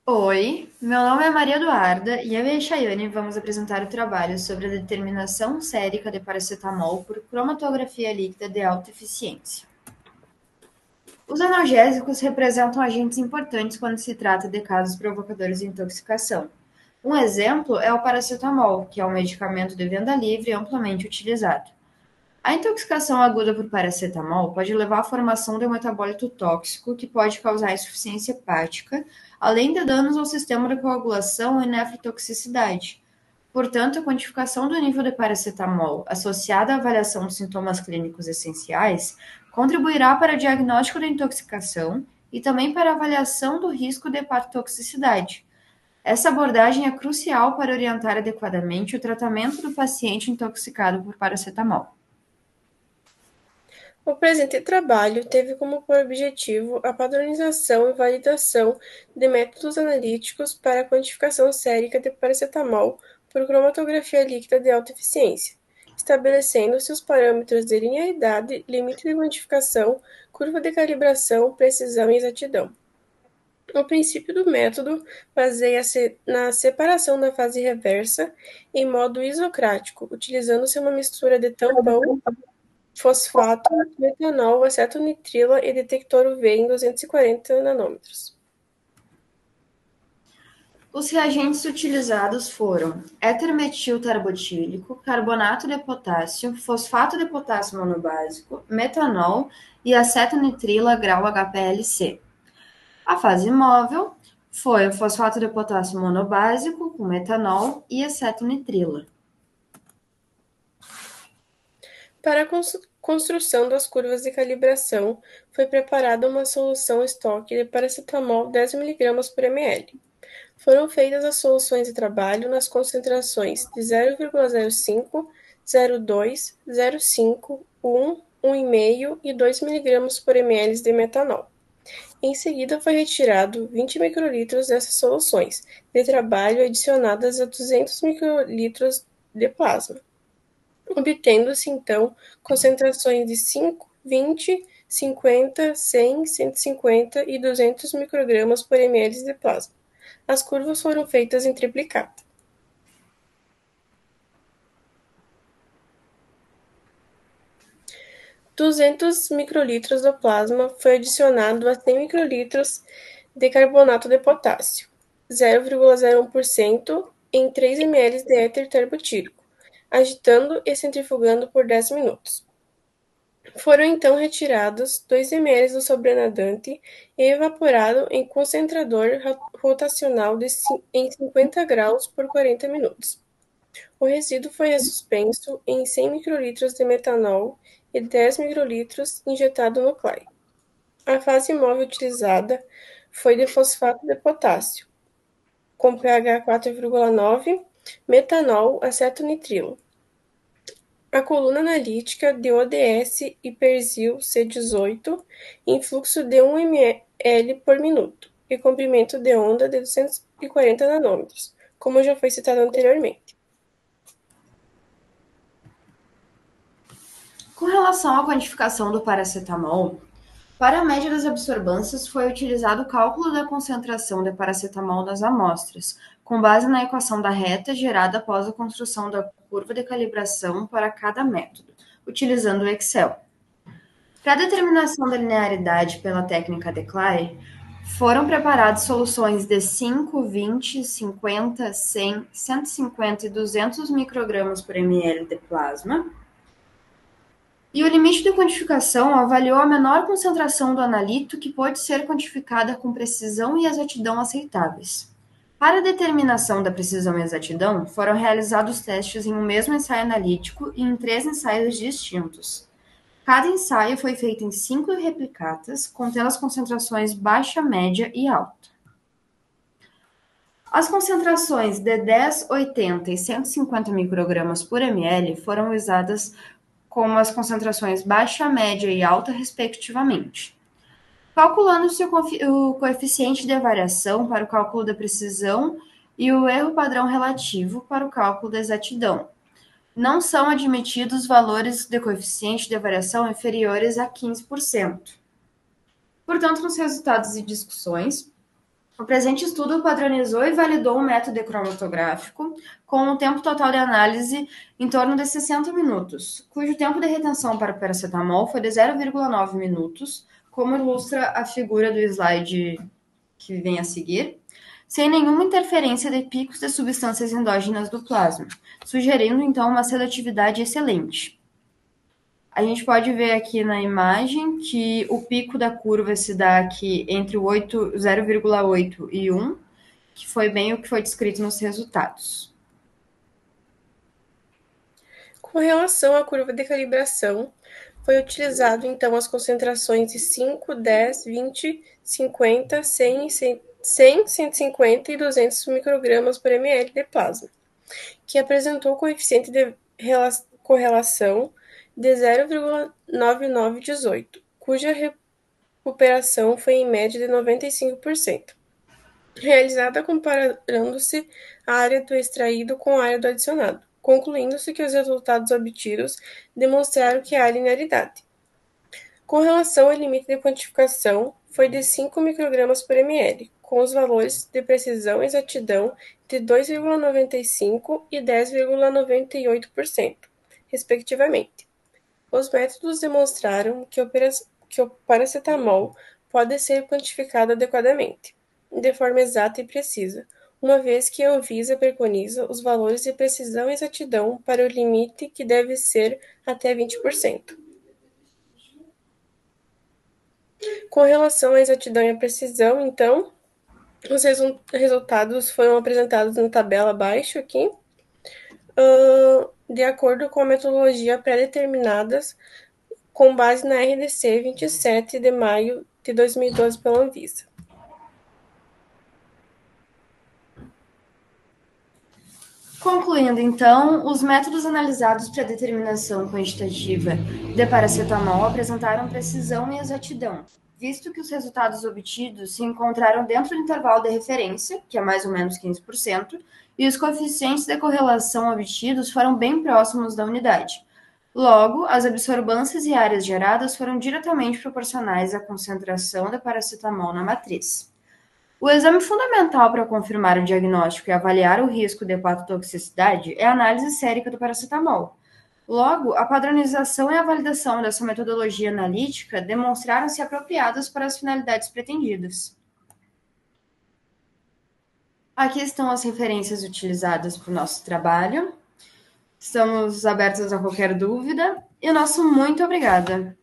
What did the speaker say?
Oi, meu nome é Maria Eduarda e eu e a Chayane vamos apresentar o trabalho sobre a determinação sérica de paracetamol por cromatografia líquida de alta eficiência. Os analgésicos representam agentes importantes quando se trata de casos provocadores de intoxicação. Um exemplo é o paracetamol, que é um medicamento de venda livre amplamente utilizado. A intoxicação aguda por paracetamol pode levar à formação de um metabólito tóxico que pode causar insuficiência hepática, além de danos ao sistema de coagulação e nefrotoxicidade. Portanto, a quantificação do nível de paracetamol, associada à avaliação dos sintomas clínicos essenciais, contribuirá para o diagnóstico da intoxicação e também para a avaliação do risco de hepatotoxicidade. Essa abordagem é crucial para orientar adequadamente o tratamento do paciente intoxicado por paracetamol. O presente trabalho teve como objetivo a padronização e validação de métodos analíticos para a quantificação sérica de paracetamol por cromatografia líquida de alta eficiência, estabelecendo-se os parâmetros de linearidade, limite de quantificação, curva de calibração, precisão e exatidão. O princípio do método baseia-se na separação da fase reversa em modo isocrático, utilizando-se uma mistura de tampão, fosfato, metanol, acetonitrila e detector UV em 240 nanômetros. Os reagentes utilizados foram éter-metil-tarbutílico, carbonato de potássio, fosfato de potássio monobásico, metanol e acetonitrila grau HPLC. A fase móvel foi o fosfato de potássio monobásico com metanol e acetonitrila. Para a construção das curvas de calibração, foi preparada uma solução estoque de paracetamol 10 mg por ml. Foram feitas as soluções de trabalho nas concentrações de 0,05, 0,2, 0,5, 1, 1,5 e 2 mg por ml de metanol. Em seguida, foi retirado 20 microlitros dessas soluções de trabalho adicionadas a 200 microlitros de plasma, obtendo-se então concentrações de 5, 20, 50, 100, 150 e 200 microgramas por ml de plasma. As curvas foram feitas em triplicata. 200 microlitros do plasma foi adicionado a 100 microlitros de carbonato de potássio, 0,01% em 3 ml de éter terbutílico, agitando e centrifugando por 10 minutos. Foram então retirados 2 ml do sobrenadante e evaporado em concentrador rotacional em 50 graus por 40 minutos. O resíduo foi ressuspenso em 100 microlitros de metanol e 10 microlitros injetado no CLAI. A fase móvel utilizada foi de fosfato de potássio, com pH 4,9, metanol, acetonitrilo. A coluna analítica de ODS Hiperzil C18 em fluxo de 1 ml por minuto e comprimento de onda de 240 nanômetros, como já foi citado anteriormente. Com relação à quantificação do paracetamol, para a média das absorvâncias foi utilizado o cálculo da concentração de paracetamol nas amostras, com base na equação da reta gerada após a construção da curva de calibração para cada método, utilizando o Excel. Para a determinação da linearidade pela técnica de Clay, foram preparadas soluções de 5, 20, 50, 100, 150 e 200 microgramas por ml de plasma, e o limite de quantificação avaliou a menor concentração do analito que pode ser quantificada com precisão e exatidão aceitáveis. Para a determinação da precisão e exatidão, foram realizados testes em um mesmo ensaio analítico e em 3 ensaios distintos. Cada ensaio foi feito em 5 replicatas, contendo as concentrações baixa, média e alta. As concentrações de 10, 80 e 150 microgramas por ml foram usadas como as concentrações baixa, média e alta, respectivamente. Calculando-se o coeficiente de variação para o cálculo da precisão e o erro padrão relativo para o cálculo da exatidão. Não são admitidos valores de coeficiente de variação inferiores a 15%. Portanto, nos resultados e discussões, O presente estudo padronizou e validou o método cromatográfico com um tempo total de análise em torno de 60 minutos, cujo tempo de retenção para o paracetamol foi de 0,9 minutos, como ilustra a figura do slide que vem a seguir, sem nenhuma interferência de picos de substâncias endógenas do plasma, sugerindo então uma seletividade excelente. A gente pode ver aqui na imagem que o pico da curva se dá aqui entre o 0,8 e 1, que foi bem o que foi descrito nos resultados. Com relação à curva de calibração, foi utilizado então as concentrações de 5, 10, 20, 50, 100, 150 e 200 microgramas por ml de plasma, que apresentou coeficiente de correlação de 0,9918, cuja recuperação foi em média de 95%, realizada comparando-se a área do extraído com a área do adicionado, concluindo-se que os resultados obtidos demonstraram que há linearidade. Com relação ao limite de quantificação, foi de 5 microgramas por ml, com os valores de precisão e exatidão de 2,95% e 10,98%, respectivamente. Os métodos demonstraram que o paracetamol pode ser quantificado adequadamente, de forma exata e precisa, uma vez que a Anvisa preconiza os valores de precisão e exatidão para o limite que deve ser até 20%. Com relação à exatidão e à precisão, então, os resultados foram apresentados na tabela abaixo aqui, de acordo com a metodologia pré-determinadas com base na RDC 27 de maio de 2012 pela Anvisa. Concluindo, então, os métodos analisados para determinação quantitativa de paracetamol apresentaram precisão e exatidão, visto que os resultados obtidos se encontraram dentro do intervalo de referência, que é mais ou menos 15%, e os coeficientes de correlação obtidos foram bem próximos da unidade. Logo, as absorbâncias e áreas geradas foram diretamente proporcionais à concentração de paracetamol na matriz. O exame fundamental para confirmar o diagnóstico e avaliar o risco de hepatotoxicidade é a análise sérica do paracetamol. Logo, a padronização e a validação dessa metodologia analítica demonstraram-se apropriadas para as finalidades pretendidas. Aqui estão as referências utilizadas para o nosso trabalho. Estamos abertos a qualquer dúvida e o nosso muito obrigada.